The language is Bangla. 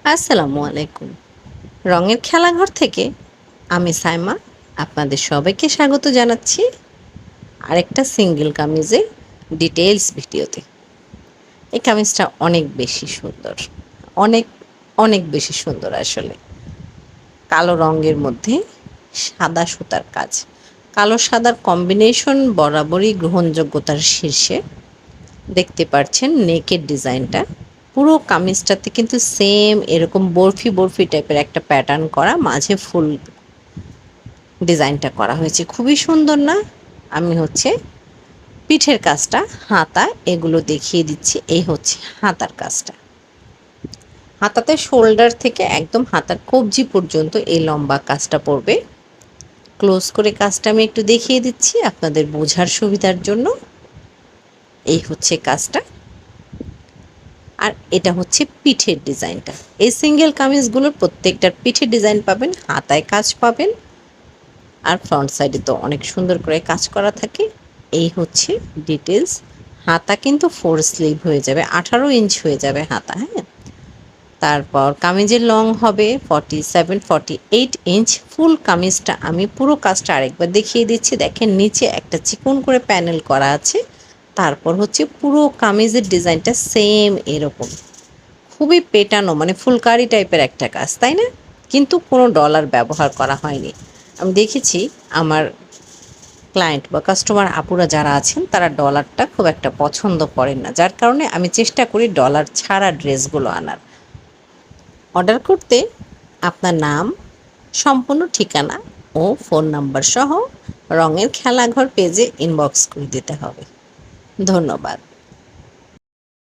আসসালামু আলাইকুম। রঙের খেলাঘর থেকে আমি সাইমা আপনাদের সবাইকে স্বাগত জানাচ্ছি আরেকটা সিঙ্গেল কামিজের ডিটেইলস ভিডিওতে। এই কামিজটা অনেক বেশি সুন্দর। অনেক, অনেক বেশি সুন্দর আসলে। কালো রঙের মধ্যে সাদা সুতার কাজ। কালো সাদার কম্বিনেশন বরাবরই গ্রহণযোগ্যতার শীর্ষে। দেখতে পাচ্ছেন নেকের ডিজাইনটা। পুরো কামিজটাতে কিন্তু সেম এরকম বরফি, বরফি টাইপের একটা প্যাটার্ন করা, মাঝে ফুল ডিজাইনটা করা হয়েছে। খুবই সুন্দর না? আমি পিঠের কাজটা, হাতা এগুলো দেখিয়ে দিচ্ছি। এই হচ্ছে হাতার কাজটা। হাতাতে শোল্ডার থেকে একদম হাতার কবজি পর্যন্ত এই লম্বা কাজটা পড়বে। ক্লোজ করে কাজটা আমি একটু দেখিয়ে দিচ্ছি আপনাদের বোঝার সুবিধার জন্য। এই হচ্ছে কাজটা। আর এটা হচ্ছে পিঠের ডিজাইনটা। এই সিঙ্গেল কামিজগুলোর প্রত্যেকটার পিঠের ডিজাইন পাবেন, হাতায় কাজ পাবেন, আর ফ্রন্ট সাইডে তো অনেক সুন্দর করে কাজ করা থাকে। এই হচ্ছে ডিটেলস। হাতা কিন্তু 4 স্লিভ হয়ে যাবে, 18 ইঞ্চ হয়ে যাবে হাতা। হ্যাঁ, তারপর কামিজের লং হবে 47-48 ইঞ্চ। ফুল কামিজটা আমি পুরো কাজটা আরেকবার দেখিয়ে দিচ্ছি। দেখেন নিচে একটা চিকন করে প্যানেল করা আছে। তারপর পুরো কামিজের ডিজাইনটা সেম এরকম, খুবই পেটানো, মানে ফুলকারি টাইপের একটা কাজ, তাই না? কিন্তু কোনো ডলার ব্যবহার করা হয়নি। আমি দেখেছি আমার ক্লায়েন্ট বা কাস্টমার আপুরা যারা আছেন তারা ডলারটা খুব একটা পছন্দ করেন না, যার কারণে আমি চেষ্টা করি ডলার ছাড়া ড্রেসগুলো আনার। অর্ডার করতে আপনার নাম, সম্পূর্ণ ঠিকানা ও ফোন নাম্বার সহ রঙের খেলাঘর পেজে ইনবক্স করে দিতে হবে। ধন্যবাদ।